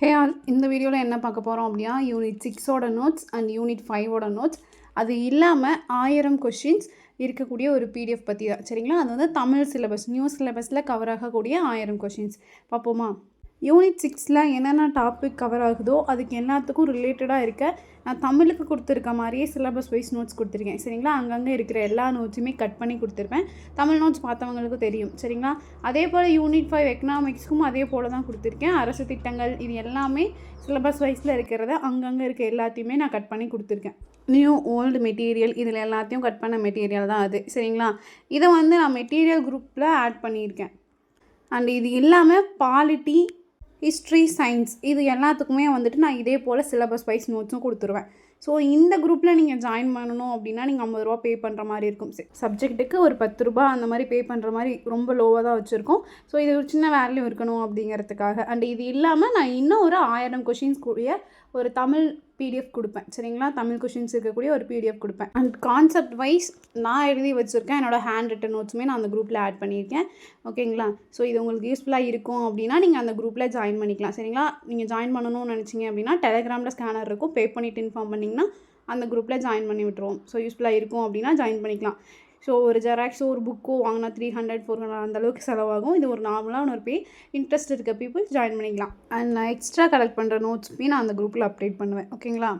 Hey all, இந்த வீடியோவில் என்ன பார்க்க போகிறோம் அப்படின்னா யூனிட் 6ஓட நோட்ஸ் அண்ட் யூனிட் 5ஓட நோட்ஸ். அது இல்லாமல் 1000 கொஷின்ஸ் இருக்கக்கூடிய ஒரு பிடிஎஃப் பற்றி தான். சரிங்களா? அது வந்து தமிழ் சிலபஸ், நியூ சிலபஸில் கவர் ஆகக்கூடிய 1000 கொஷின்ஸ் பார்ப்போமா? யூனிட் 6ல் என்னென்ன டாபிக் கவர் ஆகுதோ அதுக்கு எல்லாத்துக்கும் ரிலேட்டடாக இருக்க நான் தமிழுக்கு கொடுத்துருக்க மாதிரியே சிலபஸ் வைஸ் நோட்ஸ் கொடுத்துருக்கேன். சரிங்களா? அங்கங்கே இருக்கிற எல்லா நோட்ஸுமே கட் பண்ணி கொடுத்துருப்பேன். தமிழ் நோட்ஸ் பார்த்தவங்களுக்கும் தெரியும். சரிங்களா? அதே போல் யூனிட் 5 எக்கனாமிக்ஸ்க்கும் அதே போல் தான் கொடுத்துருக்கேன். அரசு திட்டங்கள் இது எல்லாமே சிலபஸ் வைஸில் இருக்கிறத அங்கங்கே இருக்க எல்லாத்தையுமே நான் கட் பண்ணி கொடுத்துருக்கேன். நியூ ஓல்டு மெட்டீரியல் இதில் எல்லாத்தையும் கட் பண்ண மெட்டீரியல் தான் அது. சரிங்களா? இதை வந்து நான் மெட்டீரியல் குரூப்பில் ஆட் பண்ணியிருக்கேன். அண்ட் இது இல்லாமல் பாலிட்டி, ஹிஸ்ட்ரி, சயின்ஸ் இது எல்லாத்துக்குமே வந்துட்டு நான் இதே போல் சிலபஸ் வைஸ் நோட்ஸும் கொடுத்துருவேன். ஸோ இந்த குரூப்பில் நீங்கள் ஜாயின் பண்ணணும் அப்படின்னா நீங்கள் 50 ரூபா பே பண்ணுற மாதிரி இருக்கும். சப்ஜெக்ட்டுக்கு ஒரு 10 ரூபா அந்த மாதிரி பே பண்ணுற மாதிரி ரொம்ப லோவாக தான் வச்சுருக்கோம். ஸோ இது ஒரு சின்ன வேல்யூ இருக்கணும் அப்படிங்கிறதுக்காக. அண்ட் இது இல்லாமல் நான் இன்னும் ஒரு 1000 கொஷின்ஸ் கூடிய ஒரு தமிழ் பிடிஎஃப் கொடுப்பேன். சரிங்களா? தமிழ் கொஷின்ஸ் இருக்கக்கூடிய ஒரு பிடிஎஃப் கொடுப்பேன். அண்ட் கான்செப்ட் வைஸ் நான் எழுதி வச்சுருக்கேன். என்னோடய ஹேண்ட் ரிட்டன் நோட்ஸுமே நான் அந்த குரூப்பில் ஆட் பண்ணியிருக்கேன். ஓகேங்களா? ஸோ இது உங்களுக்கு யூஸ்ஃபுல்லாக இருக்கும் அப்படின்னா நீங்கள் அந்த குரூப்பில் ஜாயின் பண்ணிக்கலாம். சரிங்களா? நீங்கள் ஜாயின் பண்ணணும்னு நினச்சிங்க அப்படின்னா டெலிகிராமில் ஸ்கேனர் இருக்கும், பே பண்ணிவிட்டு இன்ஃபார்ம் பண்ணிங்கன்னா அந்த குரூப்பில் ஜாயின் பண்ணி விட்டுருவோம். ஸோ யூஸ்ஃபுல்லாக இருக்கும் அப்படின்னா ஜாயின் பண்ணிக்கலாம். ஸோ ஒரு ஜெராக்ஸோ ஒரு புக்கோ வாங்கினா 300 400 அந்தளவுக்கு செலவாகும். இது ஒரு நார்மலான ஒரு பே. இன்ட்ரெஸ்ட் இருக்க பீப்புள் ஜாயின் பண்ணிக்கலாம். அண்ட் நான் எக்ஸ்ட்ரா கலெக்ட் பண்ணுற நோட்ஸுமே நான் அந்த குரூப்பில் அப்டேட் பண்ணுவேன். ஓகேங்களா?